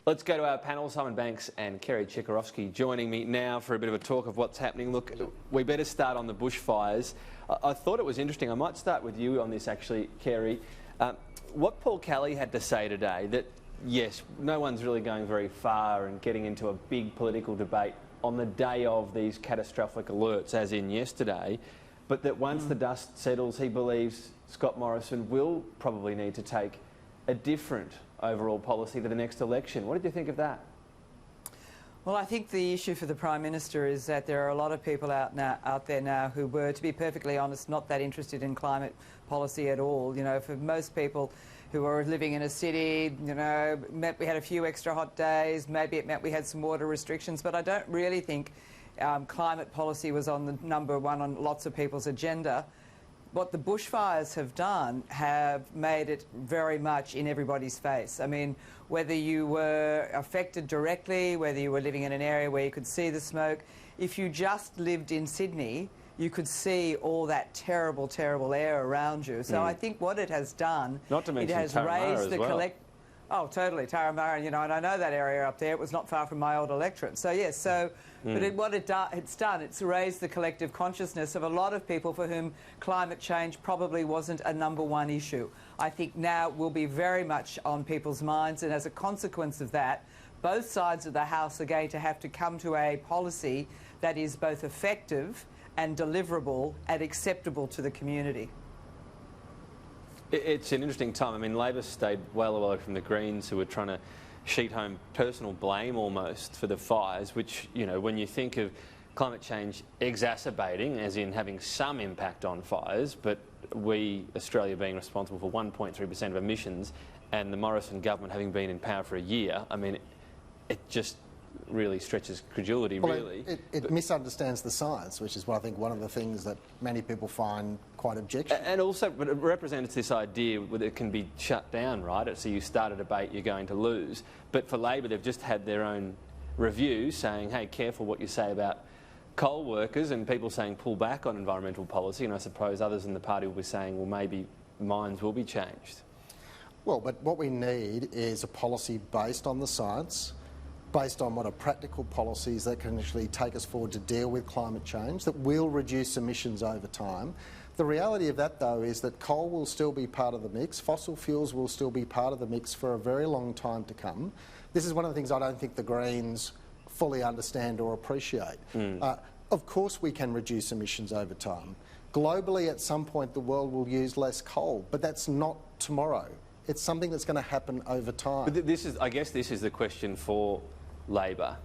Let's go to our panel. Simon Banks and Kerry Chikarovski joining me now for a bit of a talk of what's happening. Look, we better start on the bushfires. I thought it was interesting. I might start with you on this actually, Kerry. What Paul Kelly had to say today, that yes, no one's really going very far and getting into a big political debate on the day of these catastrophic alerts, as in yesterday, but that once the dust settles, he believes Scott Morrison will probably need to take a different overall policy to the next election. What did you think of that? Well, I think the issue for the Prime Minister is that there are a lot of people out there now who were, to be perfectly honest, not that interested in climate policy at all. You know, for most people who are living in a city, you know, it meant we had a few extra hot days, maybe it meant we had some water restrictions, but I don't really think climate policy was on the number one on lots of people's agenda. What the bushfires have done have made it very much in everybody's face. I mean, whether you were affected directly, whether you were living in an area where you could see the smoke, if you just lived in Sydney, you could see all that terrible, terrible air around you. So I think what it has done, not to mention it has raised the collect. Oh, totally, Tarramara, you know, and I know that area up there. It was not far from my old electorate. So yes, but it's done, it's raised the collective consciousness of a lot of people for whom climate change probably wasn't a number one issue. I think now will be very much on people's minds, and as a consequence of that, both sides of the House are going to have to come to a policy that is both effective and deliverable and acceptable to the community. It's an interesting time. I mean, Labor stayed well away from the Greens, who were trying to sheet home personal blame almost for the fires, which, you know, when you think of climate change exacerbating, as in having some impact on fires, but we, Australia, being responsible for 1.3% of emissions, and the Morrison government having been in power for a year, I mean, it just really stretches credulity, well, really. It misunderstands the science, which is what I think one of the things that many people find quite objectionable. And also, but it represents this idea that it can be shut down, right? So you start a debate, you're going to lose. But for Labor, they've just had their own review saying, hey, careful what you say about coal workers, and people saying pull back on environmental policy. And I suppose others in the party will be saying, well, maybe minds will be changed. Well, but what we need is a policy based on the science, based on what are practical policies that can actually take us forward to deal with climate change, that will reduce emissions over time. The reality of that, though, is that coal will still be part of the mix, fossil fuels will still be part of the mix for a very long time to come. This is one of the things I don't think the Greens fully understand or appreciate. Of course we can reduce emissions over time. Globally, at some point, the world will use less coal, but that's not tomorrow. It's something that's going to happen over time. But this is, I guess this is the question for Labor.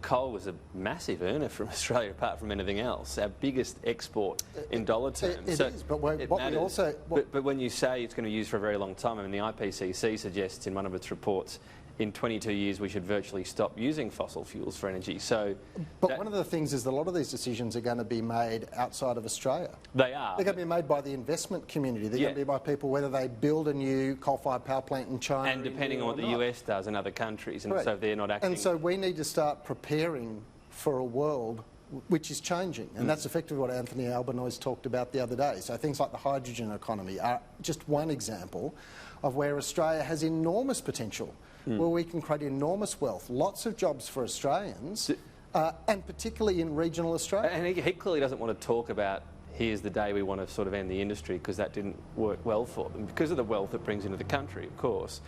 Coal was a massive earner from Australia, apart from anything else. Our biggest export in dollar terms. It is, but what we also... But when you say it's going to be used for a very long time, I mean, the IPCC suggests in one of its reports in 22 years we should virtually stop using fossil fuels for energy. So, but one of the things is that a lot of these decisions are going to be made outside of Australia. They are. They're going to be made by the investment community. They're going to be by people, whether they build a new coal-fired power plant in China. And depending on what the US does in other countries, and so they're not acting. And so we need to start preparing for a world which is changing, and that's effectively what Anthony Albanese talked about the other day. So things like the hydrogen economy are just one example of where Australia has enormous potential, where we can create enormous wealth, lots of jobs for Australians, and particularly in regional Australia. And he clearly doesn't want to talk about here's the day we want to sort of end the industry, because that didn't work well for them, because of the wealth it brings into the country, of course.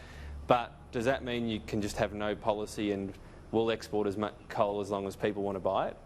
But does that mean you can just have no policy and we'll export as much coal as long as people want to buy it?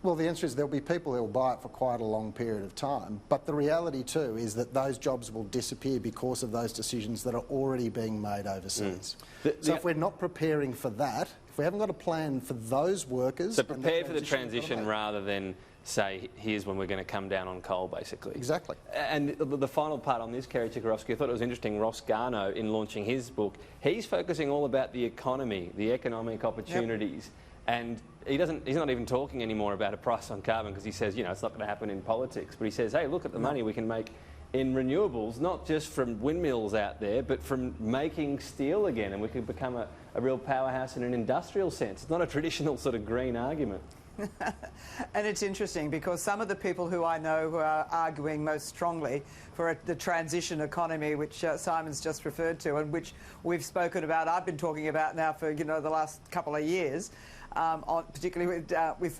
Well, the answer is there'll be people who will buy it for quite a long period of time. But the reality, too, is that those jobs will disappear because of those decisions that are already being made overseas. So if we're not preparing for that, if we haven't got a plan for those workers... So prepare for the transition rather than say, here's when we're going to come down on coal, basically. Exactly. And the final part on this, Kerry Chikarovski, I thought it was interesting, Ross Garnaut, in launching his book, he's focusing all about the economy, the economic opportunities. Yep. And he's not even talking anymore about a price on carbon, because he says, you know, it's not going to happen in politics. But he says, hey, look at the money we can make in renewables, not just from windmills out there, but from making steel again, and we could become a real powerhouse in an industrial sense. It's not a traditional sort of green argument. And it's interesting because some of the people who I know who are arguing most strongly for the transition economy, which Simon's just referred to and which we've spoken about, I've been talking about now for, the last couple of years, particularly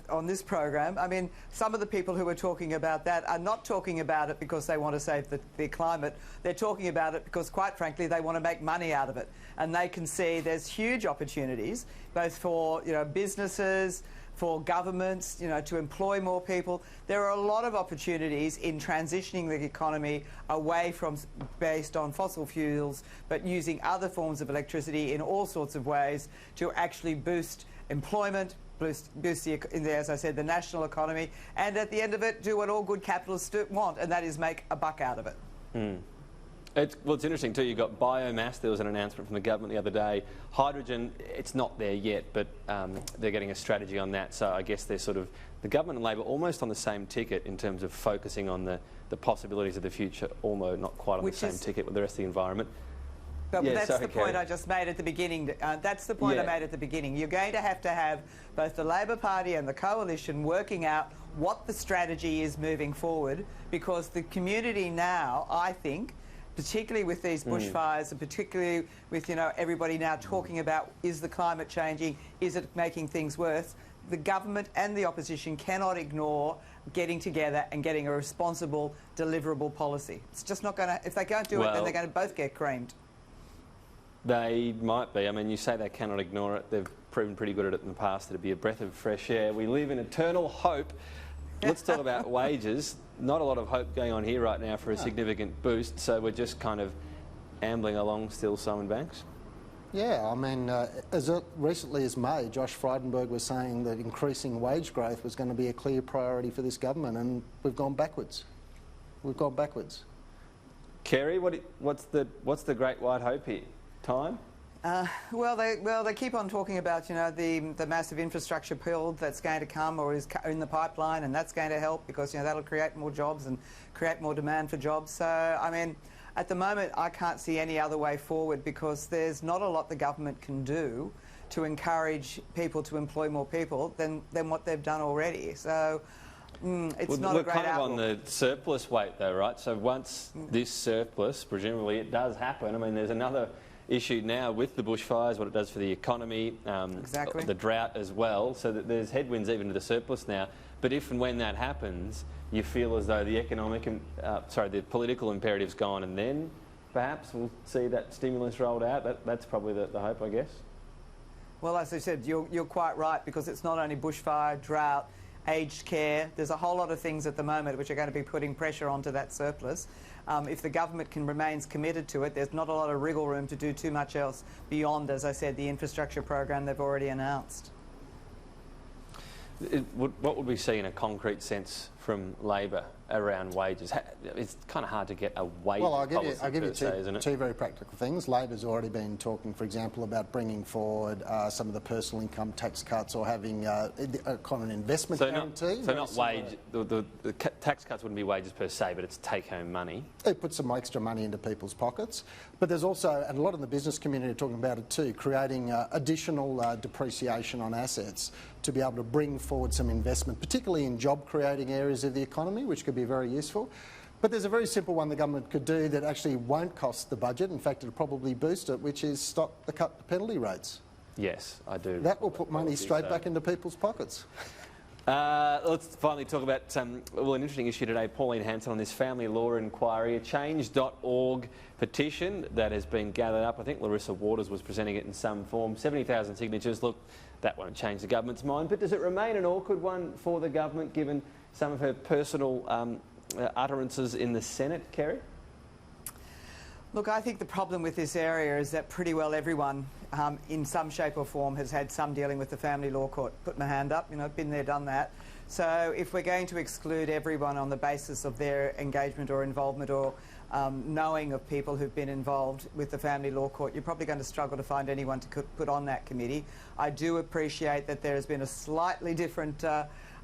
on this program. I mean, some of the people who are talking about that are not talking about it because they want to save the climate. They're talking about it because, quite frankly, they want to make money out of it. And they can see there's huge opportunities, both for, businesses, for governments, to employ more people. There are a lot of opportunities in transitioning the economy away from based on fossil fuels, but using other forms of electricity in all sorts of ways to actually boost employment, boost as I said, the national economy, and at the end of it, do what all good capitalists want, and that is make a buck out of it. Mm. It's interesting too, you've got biomass. There was an announcement from the government the other day. Hydrogen, it's not there yet, but they're getting a strategy on that. So I guess they're sort of, the government and Labor almost on the same ticket in terms of focusing on the possibilities of the future, although not quite on the same ticket with the rest of the environment. But that's the point I just made at the beginning. That's the point I made at the beginning. You're going to have both the Labor Party and the Coalition working out what the strategy is moving forward, because the community now, I think, particularly with these bushfires and particularly with, everybody now talking about, is the climate changing, is it making things worse? The government and the opposition cannot ignore getting together and getting a responsible, deliverable policy. It's just not going to, if they don't do it, then they're going to both get creamed. They might be. I mean, you say they cannot ignore it. They've proven pretty good at it in the past. It'd be a breath of fresh air. We live in eternal hope. Let's talk about wages. Not a lot of hope going on here right now for a significant boost, so we're just kind of ambling along still, Simon Banks. Yeah, I mean, as recently as May, Josh Frydenberg was saying that increasing wage growth was going to be a clear priority for this government, and we've gone backwards. We've gone backwards. Kerry, what's the great white hope here? Time? Well, they keep on talking about, the massive infrastructure build that's going to come or is in the pipeline, and that's going to help because, that'll create more jobs and create more demand for jobs. So, I mean, at the moment, I can't see any other way forward because there's not a lot the government can do to encourage people to employ more people than what they've done already. So, it's not a great outlook. We're kind of on the surplus weight, though, right? So once this surplus, presumably it does happen, I mean, there's another issue now with the bushfires, what it does for the economy, the drought as well, so that there's headwinds even to the surplus now. But if and when that happens, you feel as though the the political imperative's gone, and then perhaps we'll see that stimulus rolled out. That's probably the hope, I guess. Well, as I said, you're quite right, because it's not only bushfire, drought, aged care. There's a whole lot of things at the moment which are going to be putting pressure onto that surplus. If the government remains committed to it, there's not a lot of wriggle room to do too much else beyond, as I said, the infrastructure program they've already announced. What would we see in a concrete sense from Labor around wages? It's kind of hard to get a wage policy I'll give you isn't it? Two very practical things. Labor's already been talking, for example, about bringing forward some of the personal income tax cuts or having a kind of an investment guarantee. The tax cuts wouldn't be wages per se, but it's take-home money. It puts some extra money into people's pockets. But there's also, and a lot of the business community are talking about it too, creating additional depreciation on assets to be able to bring forward some investment, particularly in job-creating areas of the economy, which could be very useful. But there's a very simple one the government could do that actually won't cost the budget. In fact, it'll probably boost it, which is stop the cut to penalty rates. Yes, I do. That will put money straight back into people's pockets. Let's finally talk about an interesting issue today. Pauline Hanson on this family law inquiry, a change.org petition that has been gathered up. I think Larissa Waters was presenting it in some form. 70,000 signatures. Look, that won't change the government's mind, but does it remain an awkward one for the government given some of her personal utterances in the Senate, Kerry? Look, I think the problem with this area is that pretty well everyone in some shape or form has had some dealing with the family law court. Put my hand up, been there, done that. So if we're going to exclude everyone on the basis of their engagement or involvement or knowing of people who've been involved with the family law court, you're probably going to struggle to find anyone to put on that committee. I do appreciate that there has been a slightly different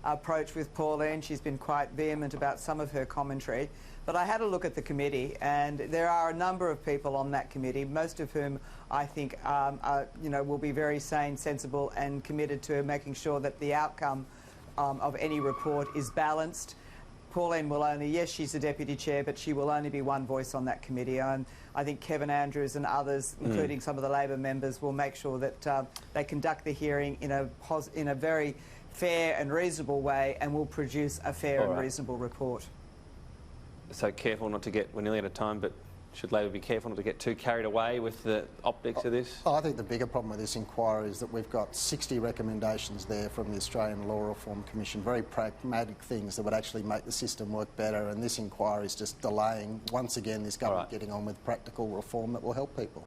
approach with Pauline. She's been quite vehement about some of her commentary. But I had a look at the committee, and there are a number of people on that committee, most of whom I think will be very sane, sensible and committed to making sure that the outcome of any report is balanced. Pauline will only, yes, she's the Deputy Chair, but she will only be one voice on that committee. And I think Kevin Andrews and others, including some of the Labor members, will make sure that they conduct the hearing in a very fair and reasonable way, and will produce a fair and reasonable report. So careful not to get, we're nearly out of time, but should Labor be careful not to get too carried away with the optics of this? I think the bigger problem with this inquiry is that we've got 60 recommendations there from the Australian Law Reform Commission, very pragmatic things that would actually make the system work better, and this inquiry is just delaying, once again, this government getting on with practical reform that will help people.